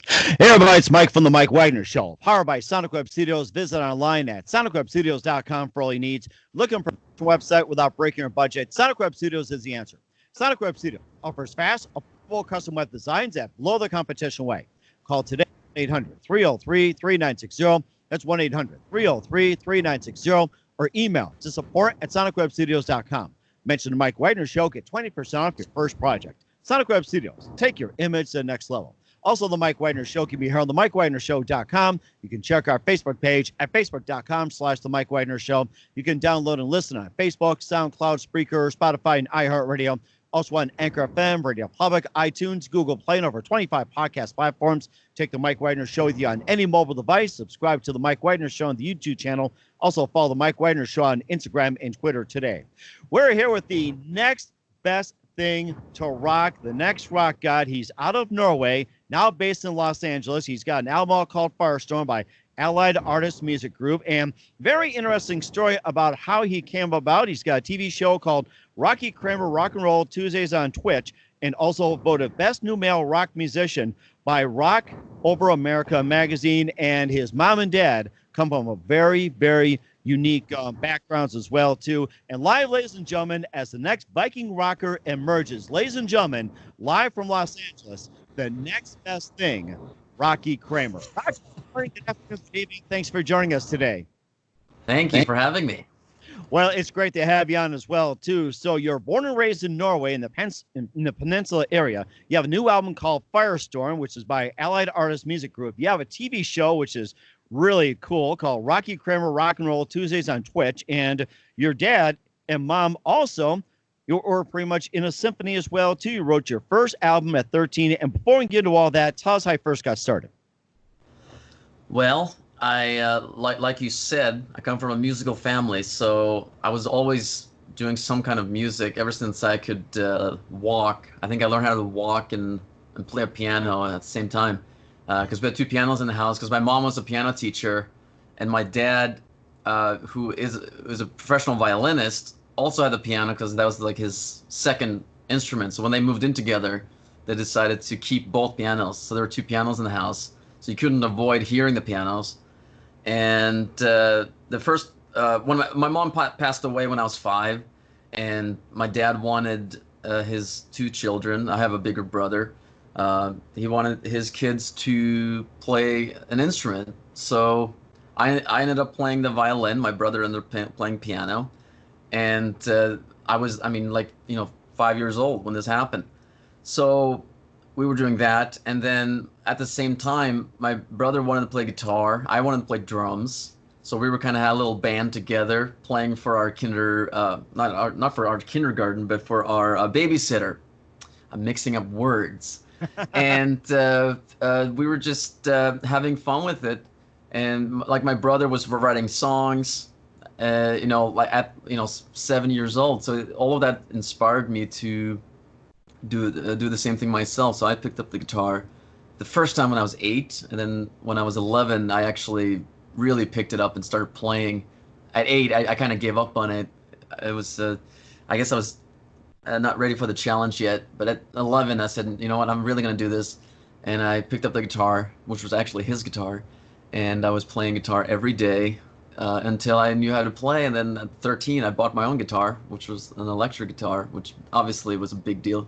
Hey everybody, it's Mike from the Mike Wagner Show, powered by Sonic Web Studios. Visit online at sonicwebstudios.com for all your needs. Looking for a website without breaking your budget? Sonic Web Studios is the answer. Sonic Web Studio offers fast, affordable custom web designs that blow the competition away. Call today 1-800-303-3960. That's 1-800-303-3960. Or email to support@sonicwebstudios.com. Mention the Mike Wagner Show, get 20% off your first project. Sonic Web Studios, take your image to the next level. Also, the Mike Wagner Show can be heard on the MikeWagnerShow.com. You can check our Facebook page at Facebook.com/The Mike Wagner Show. You can download and listen on Facebook, SoundCloud, Spreaker, Spotify, and iHeartRadio. Also on Anchor FM, Radio Public, iTunes, Google Play, and over 25 podcast platforms. Take the Mike Wagner Show with you on any mobile device. Subscribe to the Mike Wagner Show on the YouTube channel. Also follow the Mike Wagner Show on Instagram and Twitter today. We're here with the next best thing to rock, the next rock god. He's out of Norway, now based in Los Angeles. He's got an album called Firestorm by Allied Artists Music Group, and very interesting story about how he came about. He's got a TV show called Rocky Kramer Rock and Roll Tuesdays on Twitch, and also voted Best New Male Rock Musician by Rock Over America magazine. And his mom and dad come from a very, very unique backgrounds as well, too. And live, ladies and gentlemen, as the next Viking rocker emerges, ladies and gentlemen, live from Los Angeles, the next best thing, Rocky Kramer. Good afternoon, good evening. Thanks for joining us today. Thank you for having me. Well, it's great to have you on as well, too. So you're born and raised in Norway in the peninsula area. You have a new album called Firestorm, which is by Allied Artists Music Group. You have a TV show, which is really cool, called Rocky Kramer Rock and Roll Tuesdays on Twitch. And your dad and mom also, you were pretty much in a symphony as well, too. You wrote your first album at 13. And before we get into all that, tell us how you first got started. Well, I like you said, I come from a musical family, so I was always doing some kind of music ever since I could walk. I think I learned how to walk and play a piano at the same time, because we had two pianos in the house. Because my mom was a piano teacher, and my dad, who is a professional violinist, also had the piano because that was like his second instrument. So when they moved in together, they decided to keep both pianos. So there were two pianos in the house, so you couldn't avoid hearing the pianos. And the first, when my mom passed away when I was 5, and my dad wanted his two children. I have a bigger brother. He wanted his kids to play an instrument. So I ended up playing the violin. My brother ended up playing piano. And I was, 5 years old when this happened. So we were doing that, and then at the same time, my brother wanted to play guitar. I wanted to play drums. So we were kind of had a little band together, playing for our not for our kindergarten, but for our babysitter. I'm mixing up words, and we were just having fun with it. And like my brother was writing songs, like at 7 years old. So all of that inspired me to do the same thing myself. So I picked up the guitar the first time when I was 8, and then when I was 11, I actually really picked it up and started playing. At 8, I kind of gave up on it. It was, I guess I was not ready for the challenge yet. But at 11, I said, you know what, I'm really going to do this. And I picked up the guitar, which was actually his guitar, and I was playing guitar every day until I knew how to play. And then at 13, I bought my own guitar, which was an electric guitar, which obviously was a big deal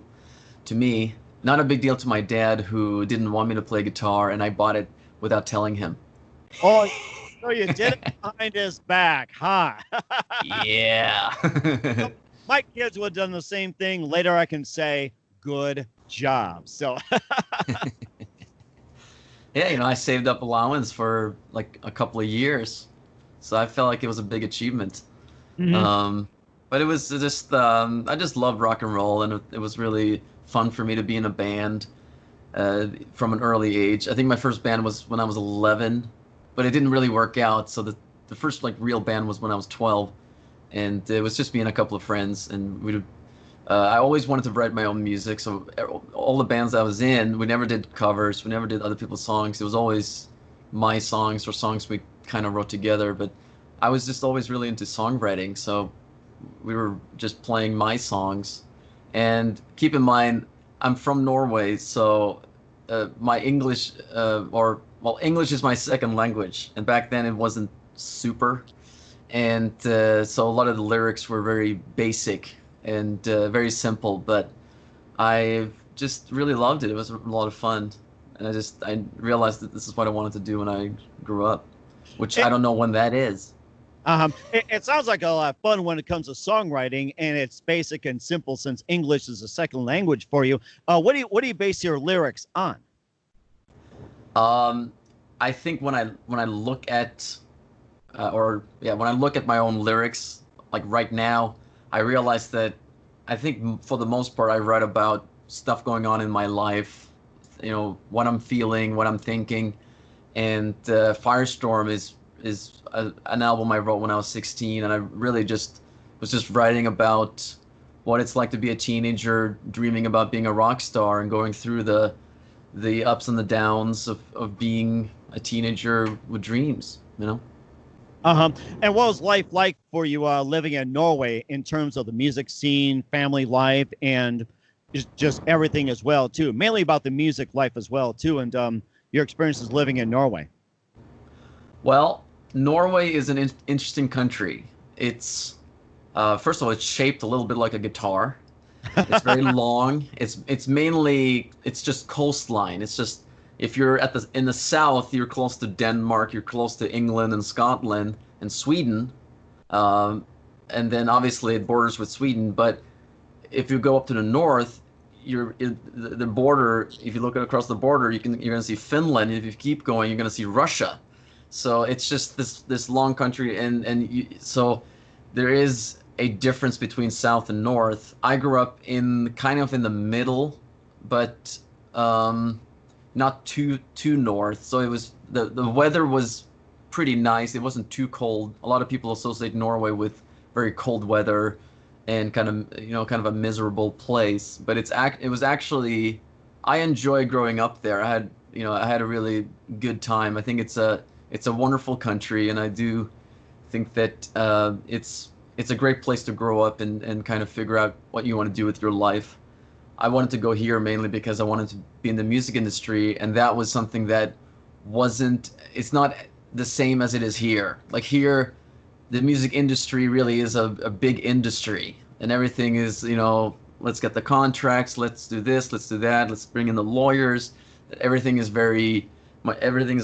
to me. Not a big deal to my dad, who didn't want me to play guitar, and I bought it without telling him. Oh, so you did it behind his back, huh? Yeah. My kids would have done the same thing. Later I can say, good job. So yeah, I saved up allowance for like a couple of years, so I felt like it was a big achievement. Mhm. But it was just I just loved rock and roll, and it was really fun for me to be in a band from an early age. I think my first band was when I was 11, but it didn't really work out. So the first like real band was when I was 12, and it was just me and a couple of friends, and I always wanted to write my own music. So all the bands I was in, we never did covers, we never did other people's songs. It was always my songs or songs we kind of wrote together. But I was just always really into songwriting, so we were just playing my songs. And keep in mind, I'm from Norway, so my English, English is my second language, and back then it wasn't super, and so a lot of the lyrics were very basic and very simple, but I just really loved it. It was a lot of fun, and I realized that this is what I wanted to do when I grew up, which I don't know when that is. It sounds like a lot of fun when it comes to songwriting, and it's basic and simple since English is a second language for you. What do you base your lyrics on? I think when I look at when I look at my own lyrics, like right now, I realize that I think for the most part I write about stuff going on in my life, what I'm feeling, what I'm thinking, and Firestorm is an album I wrote when I was 16, and I really was just writing about what it's like to be a teenager, dreaming about being a rock star and going through the ups and the downs of being a teenager with dreams, And what was life like for you living in Norway in terms of the music scene, family life, and just everything as well too? Mainly about the music life as well too, and your experiences living in Norway. Well, Norway is an interesting country. It's first of all, it's shaped a little bit like a guitar. It's very long. It's just coastline. It's just if you're in the south, you're close to Denmark, you're close to England and Scotland and Sweden, and then obviously it borders with Sweden. But if you go up to the north, the border. If you look across the border, you're gonna see Finland. If you keep going, you're gonna see Russia. So it's just this long country, so there is a difference between south and north. I grew up kind of in the middle, but not too north. So it was the weather was pretty nice. It wasn't too cold. A lot of people associate Norway with very cold weather and kind of a miserable place. But it was actually, I enjoyed growing up there. I had a really good time. I think it's a wonderful country, and I do think that it's a great place to grow up and kind of figure out what you want to do with your life. I wanted to go here mainly because I wanted to be in the music industry, and that was something that it's not the same as it is here. Like here, the music industry really is a big industry, and everything is, let's get the contracts, let's do this, let's do that, let's bring in the lawyers. Everything's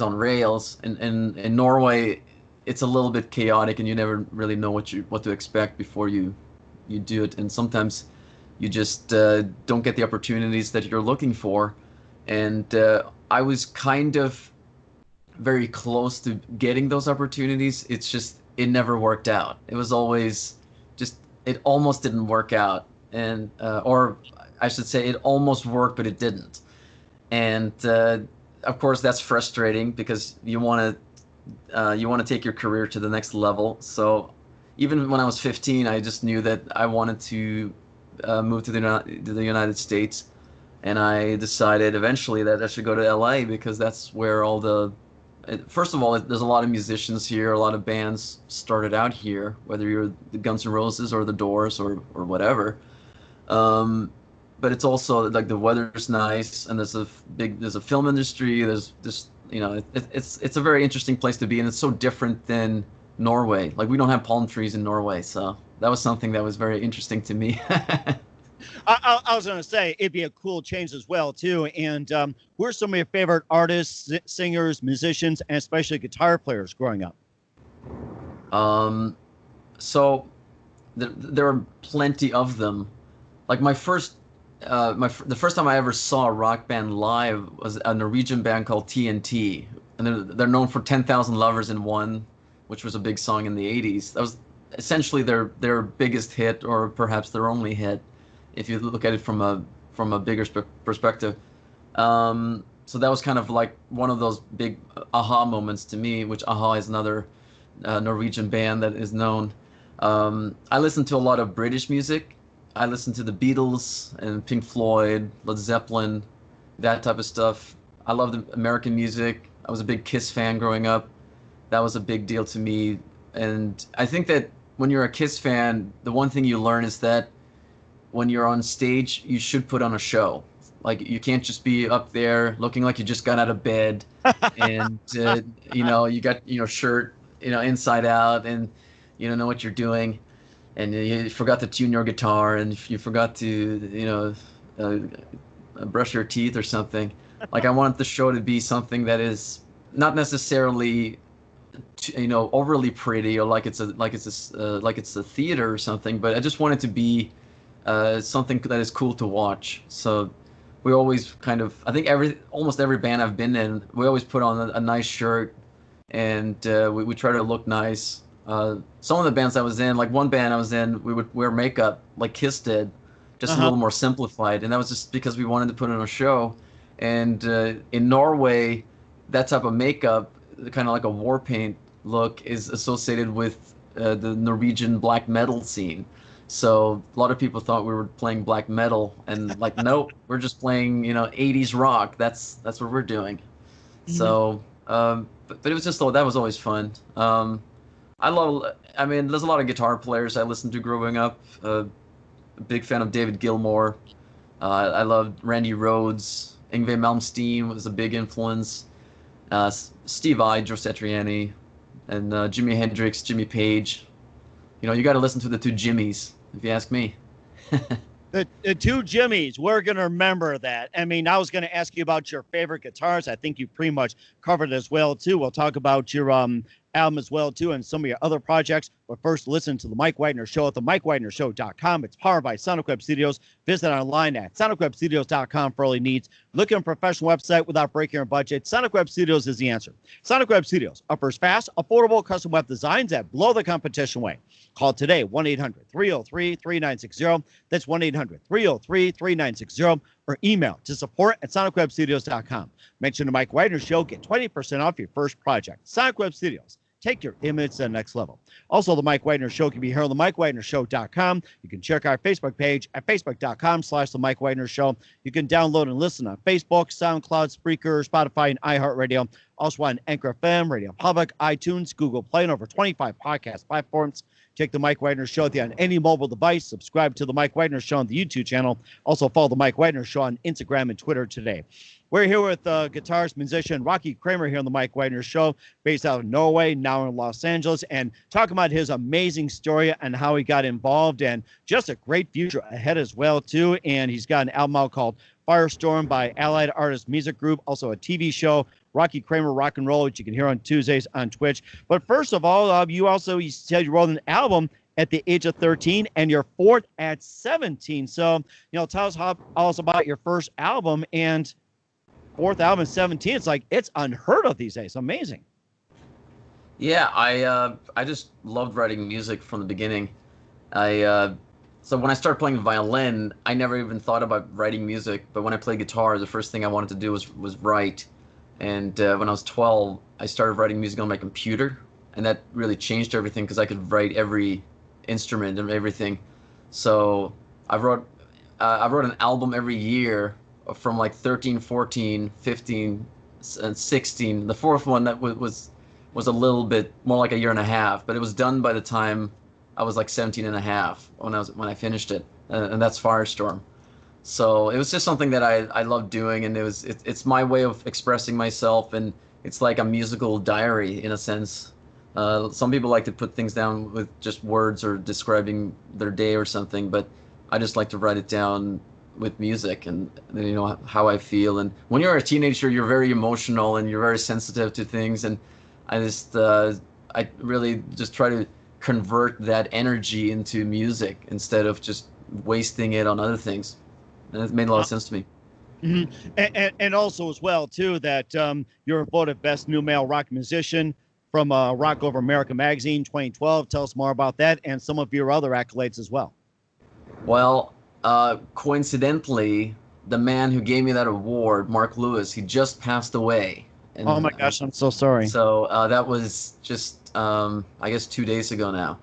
on rails. And in Norway, it's a little bit chaotic, and you never really know what to expect before you do it. And sometimes you just don't get the opportunities that you're looking for. And I was kind of very close to getting those opportunities. It's just it never worked out. It was always it almost didn't work out, and or I should say it almost worked, but it didn't. And of course, that's frustrating because you want to take your career to the next level. So even when I was 15, I just knew that I wanted to move to the United States, and I decided eventually that I should go to LA because that's where first of all, there's a lot of musicians here, a lot of bands started out here, whether you're the Guns N' Roses or the Doors or whatever. But it's also like the weather's nice, and there's a film industry. There's it's a very interesting place to be, and it's so different than Norway. Like we don't have palm trees in Norway, so that was something that was very interesting to me. I was going to say it'd be a cool change as well too. And who are some of your favorite artists, singers, musicians, and especially guitar players growing up? So there are plenty of them. Like the first time I ever saw a rock band live was a Norwegian band called TNT, and they're known for 10,000 Lovers in One, which was a big song in the 80s. That was essentially their biggest hit, or perhaps their only hit, if you look at it from a bigger perspective. So that was kind of like one of those big aha moments to me, which Aha is another Norwegian band that is known. I listen to a lot of British music. I listened to the Beatles and Pink Floyd, Led Zeppelin, that type of stuff. I love the American music. I was a big Kiss fan growing up. That was a big deal to me. And I think that when you're a Kiss fan, the one thing you learn is that when you're on stage, you should put on a show. Like you can't just be up there looking like you just got out of bed, and you got shirt inside out, and you don't know what you're doing, and you forgot to tune your guitar, and you forgot to brush your teeth or something. Like I want the show to be something that is not necessarily overly pretty, or like it's a theater or something, but I just want it to be something that is cool to watch. So we always I think almost every band I've been in, we always put on a nice shirt, and we try to look nice. Some of the bands I was in, like one band I was in, we would wear makeup like Kiss did, just a little more simplified, and that was just because we wanted to put on a show. And in Norway, that type of makeup, kind of like a war paint look, is associated with the Norwegian black metal scene. So a lot of people thought we were playing black metal, and like, nope, we're just playing 80s rock. That's what we're doing. Mm-hmm. So, but it was just that was always fun. There's a lot of guitar players I listened to growing up. A big fan of David Gilmour. I loved Randy Rhoads. Yngwie Malmsteen was a big influence. Steve Vai, Joe Satriani, and Jimi Hendrix, Jimmy Page. You got to listen to the two Jimmys, if you ask me. The two Jimmys, we're going to remember that. I mean, I was going to ask you about your favorite guitars. I think you pretty much covered it as well, too. We'll talk about your album as well, too, and some of your other projects. But first, listen to The Mike Wagner Show at themikewagnershow.com. It's powered by Sonic Web Studios. Visit online at sonicwebstudios.com for all your needs. Look at a professional website without breaking your budget. Sonic Web Studios is the answer. Sonic Web Studios offers fast, affordable custom web designs that blow the competition away. Call today, 1-800-303-3960. That's 1-800-303-3960. Or email to support@sonicwebstudios.com. Mention the Mike Wagner Show. Get 20% off your first project. Sonic Web Studios. Take your image to the next level. Also, the Mike Wagner Show can be heard on themikewagnershow.com. You can check our Facebook page at facebook.com/the Mike Wagner Show. You can download and listen on Facebook, SoundCloud, Spreaker, Spotify, and iHeartRadio. Also on Anchor FM, Radio Public, iTunes, Google Play, and over 25 podcast platforms. Check the Mike Wagner Show on any mobile device. Subscribe to the Mike Wagner Show on the YouTube channel. Also follow the Mike Wagner Show on Instagram and Twitter today. We're here with guitarist, musician Rocky Kramer here on the Mike Wagner Show, based out of Norway, now in Los Angeles, and talking about his amazing story and how he got involved, and just a great future ahead as well, too. And he's got an album out called Firestorm by Allied Artists Music Group, also a TV show, Rocky Kramer Rock and Roll, which you can hear on Tuesdays on Twitch. But first of all, you said you wrote an album at the age of 13 and your fourth at 17. So, tell us about your first album and fourth album at 17. It's like, it's unheard of these days. Amazing. Yeah, I just loved writing music from the beginning. So when I started playing violin, I never even thought about writing music. But when I played guitar, the first thing I wanted to do was write. And when I was 12, I started writing music on my computer, and that really changed everything because I could write every instrument and everything. So I wrote an album every year from like 13, 14, 15, and 16. The fourth one that was a little bit more like a year and a half, but it was done by the time I was like 17 and a half when I finished it, and that's Firestorm. So it was just something that I loved doing, and it's my way of expressing myself, and it's like a musical diary in a sense. Some people like to put things down with just words or describing their day or something, but I just like to write it down with music and how I feel. And when you're a teenager, you're very emotional and you're very sensitive to things, and I really just try to convert that energy into music instead of just wasting it on other things. And it made a lot of sense to me. Mm-hmm. And also as well, too, that you're voted Best New Male Rock Musician from Rock Over America magazine 2012. Tell us more about that and some of your other accolades as well. Well, coincidentally, the man who gave me that award, Mark Lewis, he just passed away. And, oh my gosh, I'm so sorry. So that was just, I guess, 2 days ago now.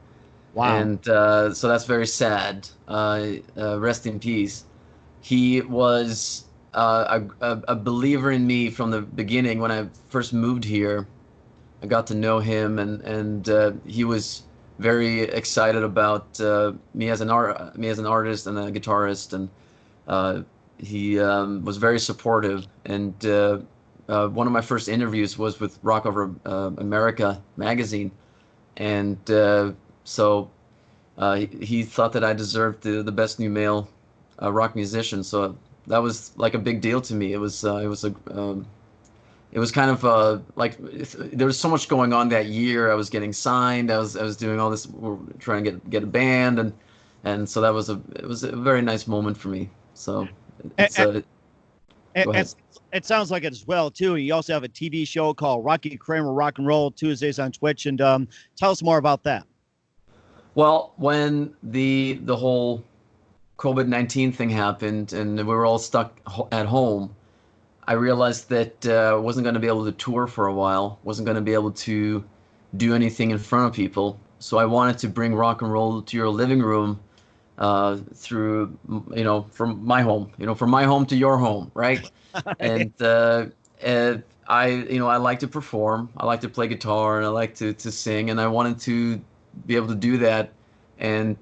Wow. And so that's very sad. Rest in peace. He was a believer in me from the beginning. When I first moved here, I got to know him, and he was very excited about me as an artist and a guitarist, and he was very supportive, and one of my first interviews was with Rock Over America magazine, and so he thought that I deserved the best new male rock musician. So that was like a big deal to me. It was kind of like there was so much going on that year. I was getting signed. I was doing all this, we're trying to get a band, and so it was a very nice moment for me. So it's go ahead. It sounds like it as well too. You also have a TV show called Rocky Kramer Rock and Roll Tuesdays on Twitch, and tell us more about that. Well, when the whole COVID-19 thing happened and we were all stuck at home, I realized that I wasn't going to be able to tour for a while, wasn't going to be able to do anything in front of people. So I wanted to bring rock and roll to your living room through, from my home, from my home to your home, right? And I like to perform, I like to play guitar, and I like to sing, and I wanted to be able to do that. And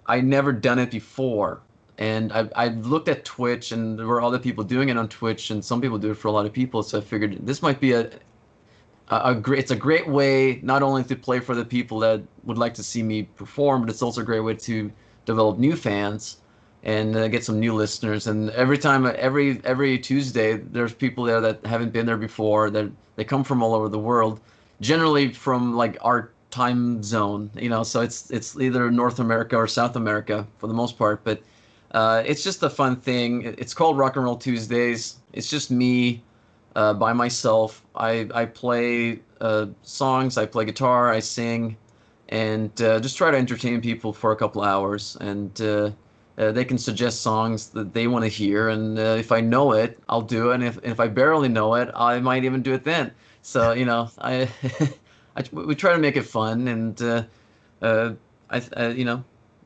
I never done it before. And I looked at Twitch, and there were other people doing it on Twitch, and some people do it for a lot of people. So I figured this might be it's a great way not only to play for the people that would like to see me perform, but it's also a great way to develop new fans and get some new listeners. And every Tuesday, there's people there that haven't been there before. That they come from all over the world, generally from like our time zone, so it's either North America or South America for the most part, but it's just a fun thing. It's called Rock and Roll Tuesdays. It's just me by myself. I play songs, I play guitar, I sing, and just try to entertain people for a couple hours. And they can suggest songs that they want to hear, and if I know it, I'll do it. And if I barely know it, I might even do it then. So we try to make it fun, and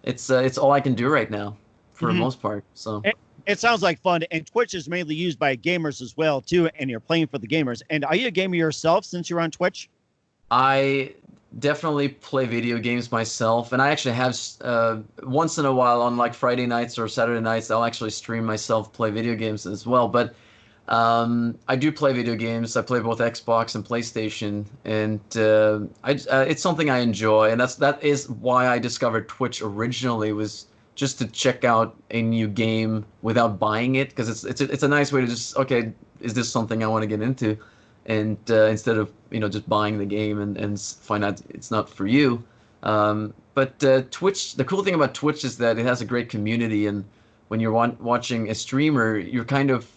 it's all I can do right now for the most part. So it sounds like fun, and Twitch is mainly used by gamers as well too, and you're playing for the gamers. And are you a gamer yourself since you're on Twitch? I definitely play video games myself, and I actually have once in a while on like Friday nights or Saturday nights, I'll actually stream myself play video games as well. But I do play video games. I play both Xbox and PlayStation, and it's something I enjoy, and that is why I discovered Twitch originally, was just to check out a new game without buying it, because it's a nice way to just, okay, is this something I want to get into, and instead of just buying the game and find out it's not for you. But Twitch, the cool thing about Twitch is that it has a great community, and when you're watching a streamer, you're kind of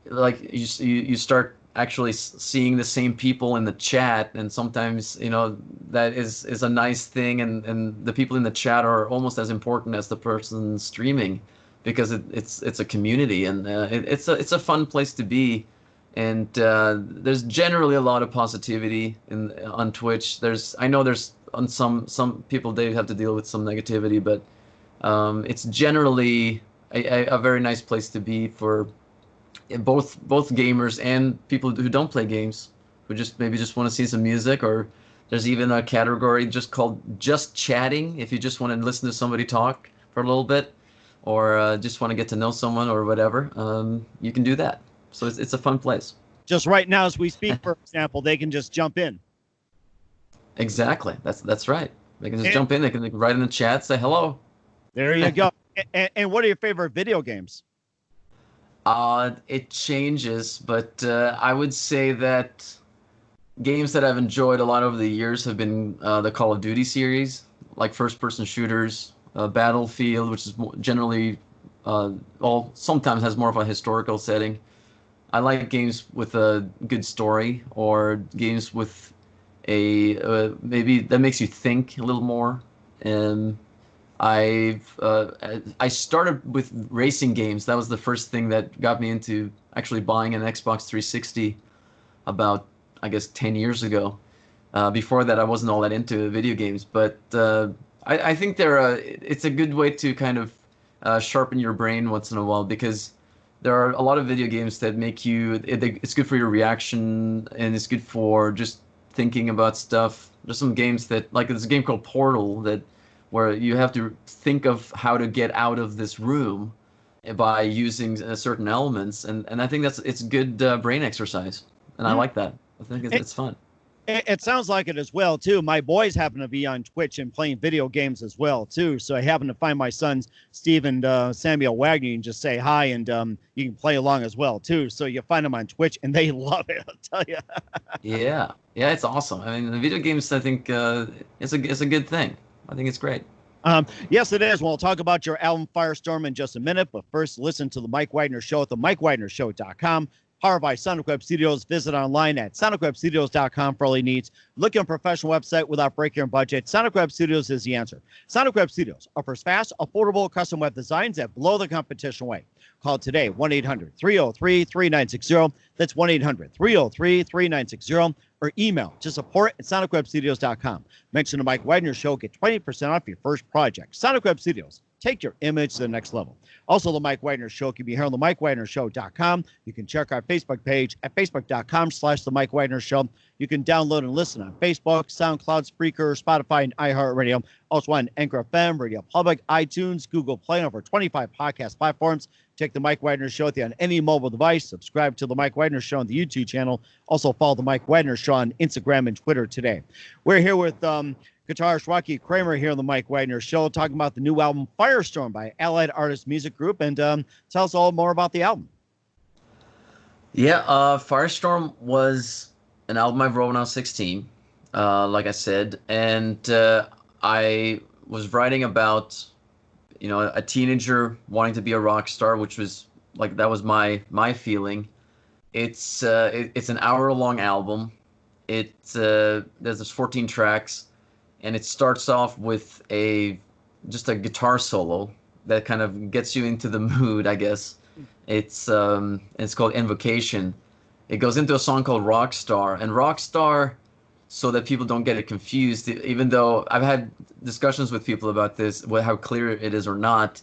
like you start actually seeing the same people in the chat, and sometimes that is a nice thing, and the people in the chat are almost as important as the person streaming, because it's a community, and it's a fun place to be. And there's generally a lot of positivity on Twitch. I know there's on some people, they have to deal with some negativity, but it's generally a very nice place to be for both gamers and people who don't play games, who maybe just want to see some music. Or there's even a category just called just chatting, if you just want to listen to somebody talk for a little bit, or just want to get to know someone or whatever. You can do that. So it's a fun place. Just right now as we speak, for example, they can just jump in. Exactly. That's right. They can just jump in. They can write in the chat, say hello. There you go. And what are your favorite video games? It changes, but I would say that games that I've enjoyed a lot over the years have been the Call of Duty series, like first-person shooters, Battlefield, which is generally, sometimes has more of a historical setting. I like games with a good story, or games with maybe that makes you think a little more. And I started with racing games. That was the first thing that got me into actually buying an Xbox 360 about, I guess, 10 years ago. Before that, I wasn't all that into video games, but I think it's a good way to kind of sharpen your brain once in a while, because there are a lot of video games that make it's good for your reaction, and it's good for just thinking about stuff. There's some games there's a game called Portal where you have to think of how to get out of this room, by using certain elements, and I think it's good brain exercise, and I Mhm. like that. I think it's fun. It sounds like it as well too. My boys happen to be on Twitch and playing video games as well too. So I happen to find my sons Steve and Samuel Wagner. You can just say hi, and you can play along as well too. So you find them on Twitch, and they love it. I'll tell you. Yeah, yeah, it's awesome. I mean, the video games, I think it's a good thing. I think it's great. Yes, it is. We'll talk about your album Firestorm in just a minute, but first, listen to the Mike Wagner Show at the MikeWagnerShow.com. Powered by Sonic Web Studios. Visit online at SonicWebStudios.com for all your needs. Look at a professional website without breaking your budget. Sonic Web Studios is the answer. Sonic Web Studios offers fast, affordable custom web designs that blow the competition away. Call today, 1-800-303-3960. That's 1-800-303-3960. Or email to support at SonicWebStudios.com. Mention the Mike Wagner Show. Get 20% off your first project. Sonic Web Studios. Take your image to the next level. Also, the Mike Wagner Show can be here on the MikeWagnerShow.com. You can check our Facebook page at Facebook.com/the Mike Wagner Show. You can download and listen on Facebook, SoundCloud, Spreaker, Spotify, and iHeartRadio. Also on Anchor FM, Radio Public, iTunes, Google Play, and over 25 podcast platforms. Check the Mike Wagner Show with you on any mobile device. Subscribe to the Mike Wagner Show on the YouTube channel. Also follow the Mike Wagner Show on Instagram and Twitter today. We're here with guitarist Rocky Kramer here on the Mike Wagner Show, talking about the new album Firestorm by Allied Artists Music Group, and tell us all more about the album. Yeah, Firestorm was an album I wrote when I was 16, like I said, and I was writing about, a teenager wanting to be a rock star, which was like that was my feeling. It's an hour-long album. There's 14 tracks. And it starts off with just a guitar solo that kind of gets you into the mood, I guess. It's called Invocation. It goes into a song called Rockstar, and Rockstar, so that people don't get it confused, even though I've had discussions with people about this, how clear it is or not.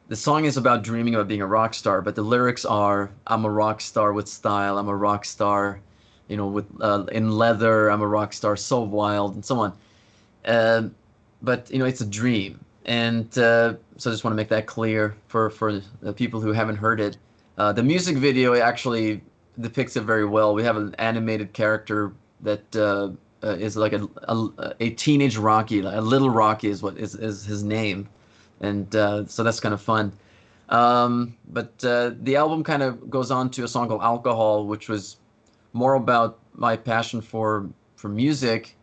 The song is about dreaming about being a rock star, but the lyrics are, I'm a rock star with style, I'm a rock star, with in leather, I'm a rock star so wild, and so on. But it's a dream, and so I just want to make that clear for the people who haven't heard it. The music video actually depicts it very well. We have an animated character that is like a teenage Rocky, a little Rocky is what is his name, and so that's kind of fun. But the album kind of goes on to a song called Alcohol, which was more about my passion for music.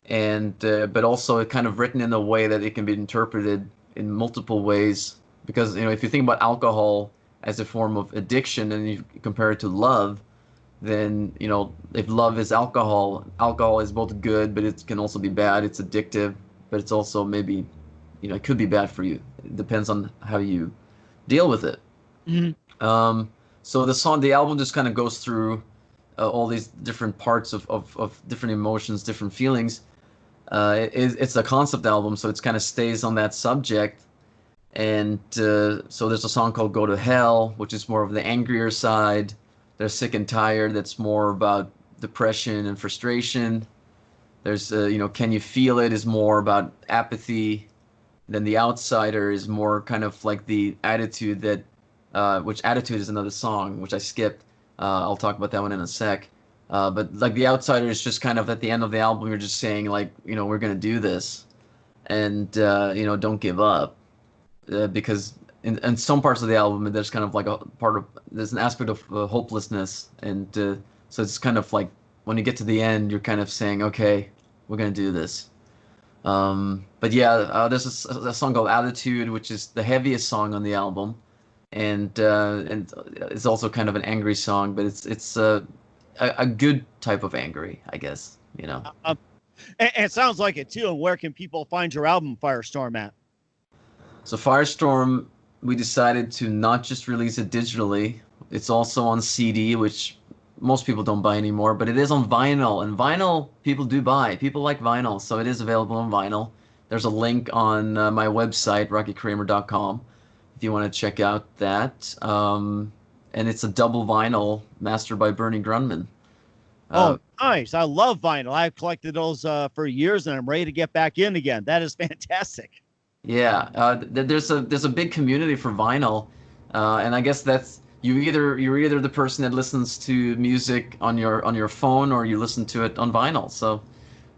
And but also kind of written in a way that it can be interpreted in multiple ways, because if you think about alcohol as a form of addiction and you compare it to love, then if love is alcohol is both good, but it can also be bad. It's addictive, but it's also maybe it could be bad for you. It depends on how you deal with it. Mm-hmm. So the album just kind of goes through all these different parts of different emotions, different feelings. It's a concept album, so it kind of stays on that subject. And so there's a song called Go to Hell, which is more of the angrier side. There's Sick and Tired, that's more about depression and frustration. There's, Can You Feel It is more about apathy. Then The Outsider is more kind of like the attitude which Attitude is another song, which I skipped. I'll talk about that one in a sec. But like The Outsider is just kind of at the end of the album, you're just saying like, we're going to do this, and, don't give up, because in some parts of the album, there's kind of like there's an aspect of hopelessness. And so it's kind of like when you get to the end, you're kind of saying, okay, we're going to do this. But yeah, there's a song called Attitude, which is the heaviest song on the album. And it's also kind of an angry song, but it's a good type of angry, I guess, And it sounds like it too. And where can people find your album Firestorm at? So Firestorm, we decided to not just release it digitally. It's also on CD, which most people don't buy anymore, but it is on vinyl, and vinyl people do buy. People like vinyl, so it is available on vinyl. There's a link on my website, rockykramer.com, if you want to check out that. And it's a double vinyl mastered by Bernie Grunman. Oh, nice. I love vinyl. I've collected those for years, and I'm ready to get back in again. That is fantastic. Yeah, there's a big community for vinyl. And I guess that's you're either the person that listens to music on your phone, or you listen to it on vinyl. So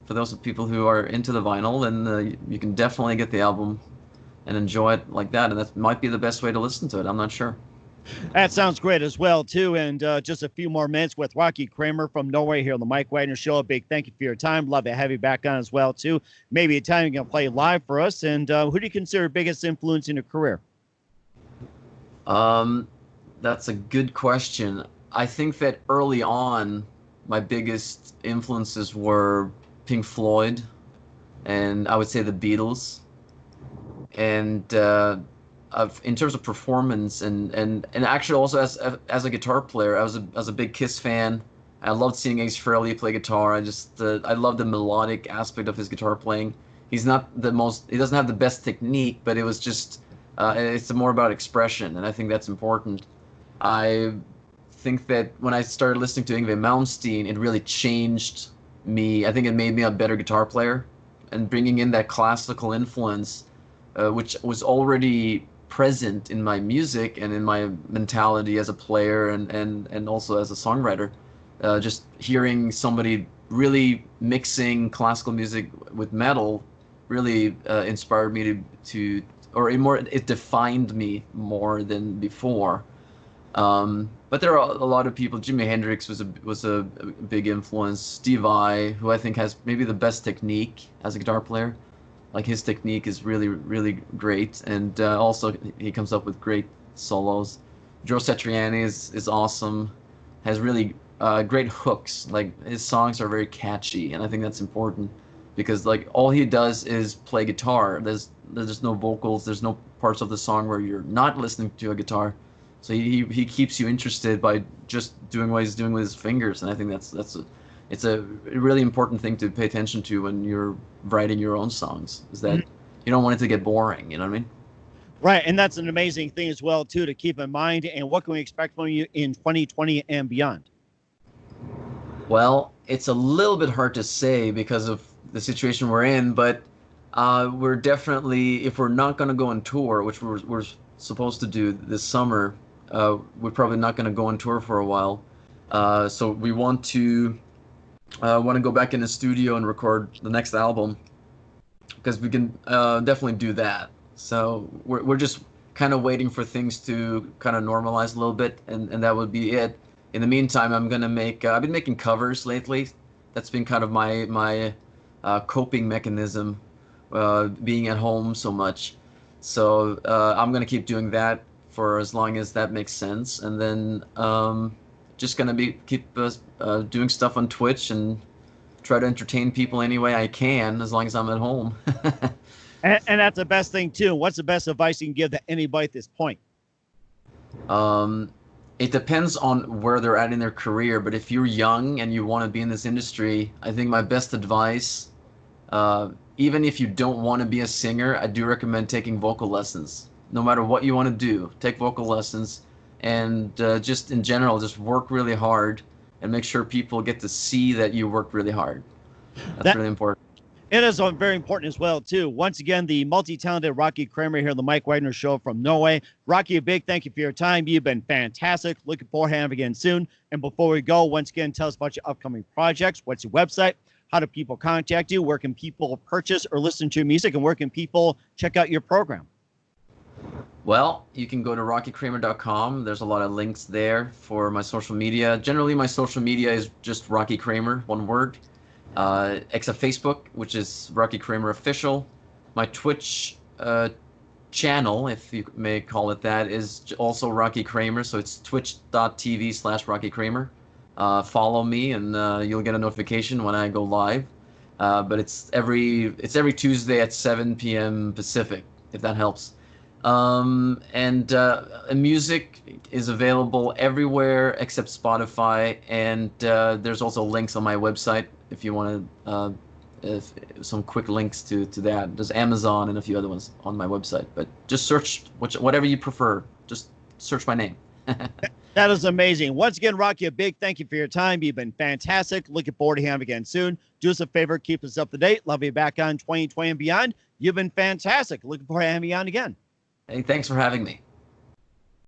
for those people who are into the vinyl, then you can definitely get the album and enjoy it like that. And that might be the best way to listen to it. I'm not sure. That sounds great as well, too. And just a few more minutes with Rocky Kramer from Norway here on the Mike Wagner Show. A big thank you for your time. Love to have you back on as well, too. Maybe a time you can play live for us. And who do you consider your biggest influence in your career? That's a good question. I think that early on, my biggest influences were Pink Floyd, and I would say the Beatles. And in terms of performance and actually also as a guitar player, I was a big Kiss fan. I loved seeing Ace Frehley play guitar. I love the melodic aspect of his guitar playing. He doesn't have the best technique, but it was just it's more about expression, and I think that's important. I think that when I started listening to Yngwie Malmsteen, it really changed me. I think it made me a better guitar player, and bringing in that classical influence, which was already present in my music and in my mentality as a player and also as a songwriter. Just hearing somebody really mixing classical music with metal really inspired me it defined me more than before. But there are a lot of people. Jimi Hendrix was a big influence. Steve Vai, who I think has maybe the best technique as a guitar player. Like, his technique is really, really great, and also he comes up with great solos. Joe Satriani is awesome, has really great hooks. Like, his songs are very catchy, and I think that's important because, like, all he does is play guitar. There's no vocals. There's no parts of the song where you're not listening to a guitar. So he keeps you interested by just doing what he's doing with his fingers, and I think it's a really important thing to pay attention to when you're writing your own songs, is that you don't want it to get boring, you know what I mean? Right, and that's an amazing thing as well, too, to keep in mind. And what can we expect from you in 2020 and beyond? Well, it's a little bit hard to say because of the situation we're in, but we're definitely, if we're not going to go on tour, which we're supposed to do this summer, we're probably not going to go on tour for a while. So we want to go back in the studio and record the next album, because we can definitely do that. So we're just kind of waiting for things to kind of normalize a little bit, and that would be it. In the meantime, I'm gonna I've been making covers lately. That's been kind of my coping mechanism, being at home so much. So I'm gonna keep doing that for as long as that makes sense, and then just gonna keep doing stuff on Twitch and try to entertain people any way I can, as long as I'm at home. And that's the best thing, too. What's the best advice you can give to anybody at this point? It depends on where they're at in their career, but if you're young and you want to be in this industry, I think my best advice, even if you don't want to be a singer, I do recommend taking vocal lessons. No matter what you want to do, take vocal lessons, and just in general, just work really hard and make sure people get to see that you work really hard. That's really important. It is very important as well, too. Once again, the multi-talented Rocky Kramer here on the Mike Wagner Show from Norway. Rocky, a big thank you for your time. You've been fantastic. Looking forward to having you again soon. And before we go, once again, tell us about your upcoming projects. What's your website? How do people contact you? Where can people purchase or listen to your music? And where can people check out your program? Well, you can go to rockykramer.com. There's a lot of links there for my social media. Generally, my social media is just Rocky Kramer, one word. Except Facebook, which is Rocky Kramer Official. My Twitch channel, if you may call it that, is also Rocky Kramer. So it's twitch.tv/Rocky Kramer. Follow me, and you'll get a notification when I go live. But it's every Tuesday at 7 p.m. Pacific, if that helps. And music is available everywhere except Spotify, and there's also links on my website if you want to some quick links to that. There's Amazon and a few other ones on my website, but just search whatever you prefer. Just search my name. That is amazing. Once again, Rocky, a big thank you for your time. You've been fantastic. Looking forward to having you again soon. Do us a favor, keep us up to date. Love you back on 2020 and beyond. You've been fantastic. Looking forward to having you on again. Hey, thanks for having me.